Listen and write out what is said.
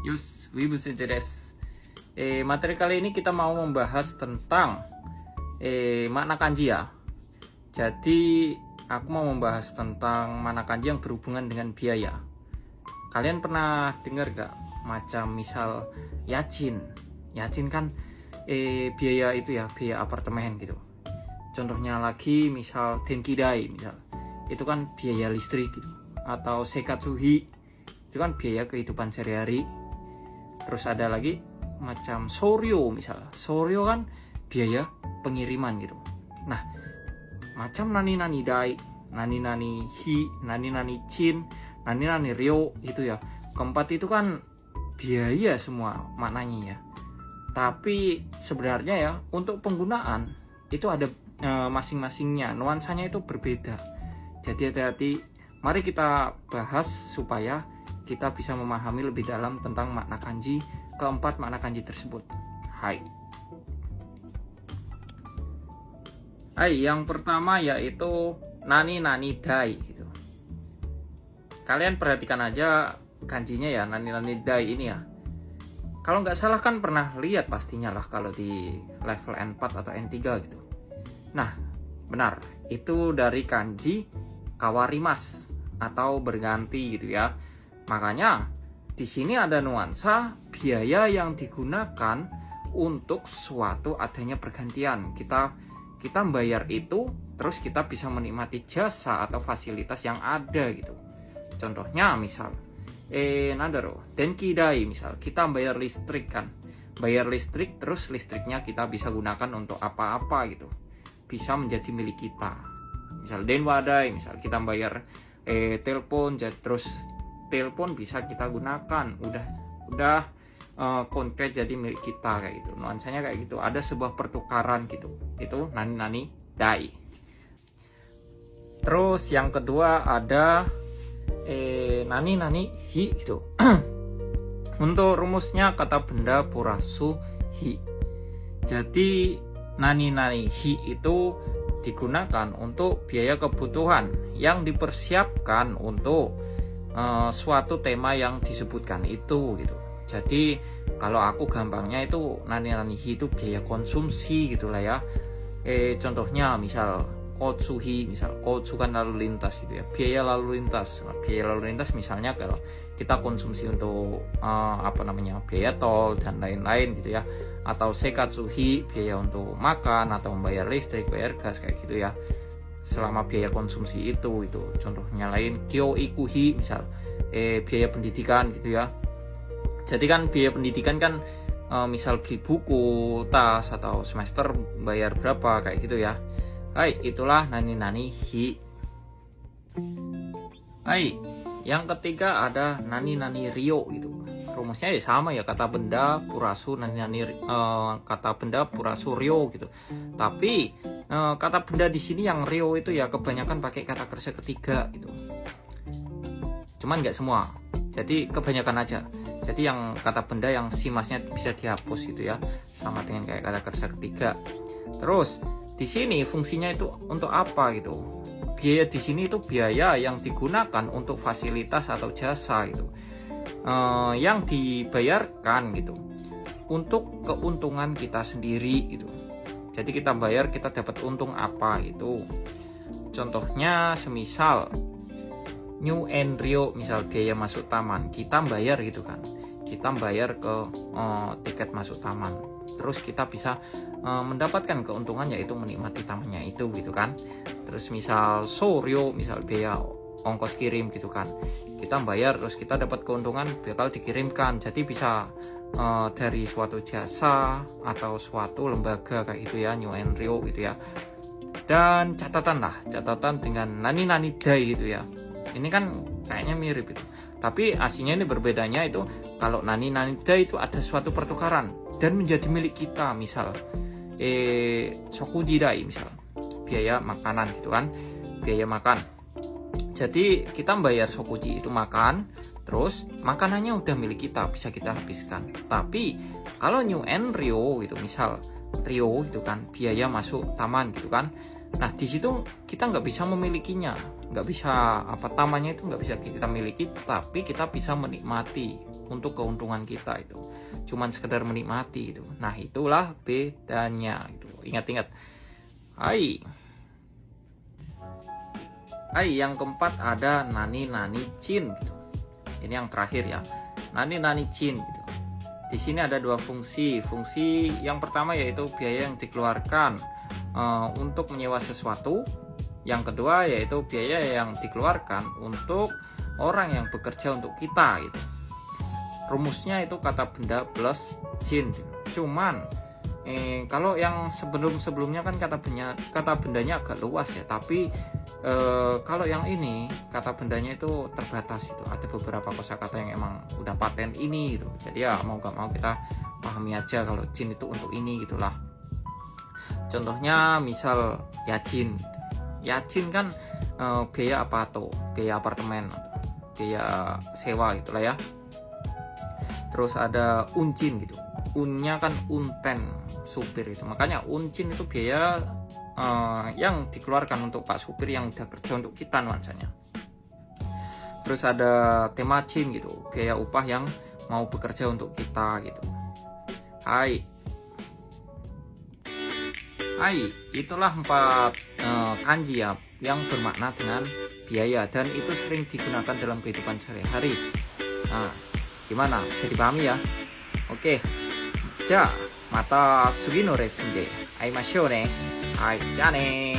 Yus, Wibu Sejedes. Materi kali ini kita mau membahas tentang makna kanji ya. Jadi aku mau membahas tentang makna kanji yang berhubungan dengan biaya. Kalian pernah dengar gak? Macam misal yacin. Yacin kan biaya itu ya, biaya apartemen gitu. Contohnya lagi misal denkidai misal. Itu kan biaya listrik gitu. Atau sekatsuhi, itu kan biaya kehidupan sehari-hari. Terus ada lagi macam soryo misalnya. Soryo kan biaya pengiriman gitu. Nah, macam nani-nani dai, nani-nani hi, nani-nani chin, nani-nani ryo itu ya. Keempat itu kan biaya semua maknanya ya. Tapi sebenarnya ya untuk penggunaan itu ada masing-masingnya, nuansanya itu berbeda. Jadi hati-hati, mari kita bahas supaya kita bisa memahami lebih dalam tentang makna kanji, keempat makna kanji tersebut. Hai, yang pertama yaitu nani-nani dai gitu. Kalian perhatikan aja kanjinya ya, nani-nani dai ini ya. Kalau nggak salah kan pernah lihat pastinya lah kalau di level N4 atau N3 gitu. Nah, benar, itu dari kanji kawarimas atau berganti gitu ya. Makanya di sini ada nuansa biaya yang digunakan untuk suatu adanya pergantian. Kita membayar itu, terus kita bisa menikmati jasa atau fasilitas yang ada gitu. Contohnya misal, denkidai misal, kita bayar listrik kan. Bayar listrik, terus listriknya kita bisa gunakan untuk apa-apa gitu. Bisa menjadi milik kita. Misal denwadai, misal kita bayar telepon, terus telepon bisa kita gunakan, udah konkret jadi milik kita kayak gitu. Nuansanya kayak gitu, ada sebuah pertukaran gitu. Itu nani-nani dai. Terus yang kedua ada nani-nani hi gitu. Untuk rumusnya kata benda purasu hi. Jadi nani-nani hi itu digunakan untuk biaya kebutuhan yang dipersiapkan untuk suatu tema yang disebutkan itu gitu. Jadi kalau aku gampangnya itu nani-nani hi itu biaya konsumsi gitulah ya. Contohnya misal kotsuhi, misal kotsu kan lalu lintas gitu ya, biaya lalu lintas. Nah, biaya lalu lintas misalnya kalau kita konsumsi untuk biaya tol dan lain-lain gitu ya, atau sekatsuhi biaya untuk makan atau membayar listrik, bayar gas kayak gitu ya. Selama biaya konsumsi itu contohnya lain kyoikuhi misal biaya pendidikan gitu ya. Jadi kan biaya pendidikan kan misal beli buku, tas atau semester bayar berapa kayak gitu ya. Hai, itulah nani-nani hi. Hai, yang ketiga ada nani-nani ryo gitu. Rumusnya ya sama ya, kata benda purasu nani-nani kata benda purasu ryo gitu. Tapi kata benda di sini yang ryo itu ya kebanyakan pakai kata kerja ketiga gitu. Cuman nggak semua. Jadi kebanyakan aja. Jadi yang kata benda yang simasnya bisa dihapus gitu ya, sama dengan kayak kata kerja ketiga. Terus di sini fungsinya itu untuk apa gitu? Biaya di sini itu biaya yang digunakan untuk fasilitas atau jasa gitu, yang dibayarkan gitu untuk keuntungan kita sendiri gitu. Jadi kita bayar, kita dapat untung apa itu. Contohnya semisal New Enryo misal biaya masuk taman, kita bayar gitu kan. Kita bayar ke tiket masuk taman. Terus kita bisa mendapatkan keuntungan yaitu menikmati tamannya itu gitu kan. Terus misal soryo, misal biaya ongkos kirim gitu kan. Kita bayar terus kita dapat keuntungan bakal dikirimkan. Jadi bisa dari suatu jasa atau suatu lembaga kayak gitu ya, New Enryo gitu ya. Dan catatan dengan nani-nani dai gitu ya. Ini kan kayaknya mirip itu. Tapi aslinya ini berbedanya itu kalau nani-nani dai itu ada suatu pertukaran dan menjadi milik kita. Misal sokuji dai misal biaya makanan gitu kan, biaya makan. Jadi kita bayar sokuji itu makan, terus makanannya udah milik kita, bisa kita habiskan. Tapi kalau New Enryo gitu misal Rio gitu kan, biaya masuk taman gitu kan, Nah di situ kita nggak bisa memilikinya, nggak bisa apa tamanya itu nggak bisa kita miliki, tapi kita bisa menikmati untuk keuntungan kita itu. Cuman sekedar menikmati itu. Nah itulah bedanya itu. Ingat-ingat. Hai. Hai, yang keempat ada nani nani chin gitu. Ini yang terakhir ya. Nani nani chin gitu. Di sini ada dua fungsi. Fungsi yang pertama yaitu biaya yang dikeluarkan untuk menyewa sesuatu. Yang kedua yaitu biaya yang dikeluarkan untuk orang yang bekerja untuk kita gitu. Rumusnya itu kata benda plus jin. Cuman kalau yang sebelumnya kan kata bendanya agak luas ya, tapi kalau yang ini kata bendanya itu terbatas itu. Ada beberapa kosakata yang emang udah paten ini gitu. Jadi ya mau gak mau kita pahami aja kalau jin itu untuk ini gitulah. Contohnya misal yajin. Yajin kan biaya apa tuh? Biaya apartemen, biaya sewa gitulah ya. Terus ada uncin gitu. Unnya kan unten, supir itu. Makanya uncin itu biaya yang dikeluarkan untuk pak supir yang udah kerja untuk kita nuansanya. Terus ada temacin gitu, biaya upah yang mau bekerja untuk kita gitu. Hai, itulah 4 kanji ya yang bermakna dengan biaya dan itu sering digunakan dalam kehidupan sehari-hari. Nah, gimana? Bisa dipahami ya? Oke. Ja, mata sugi no lesson de aimashou ne. Hai, ja ne.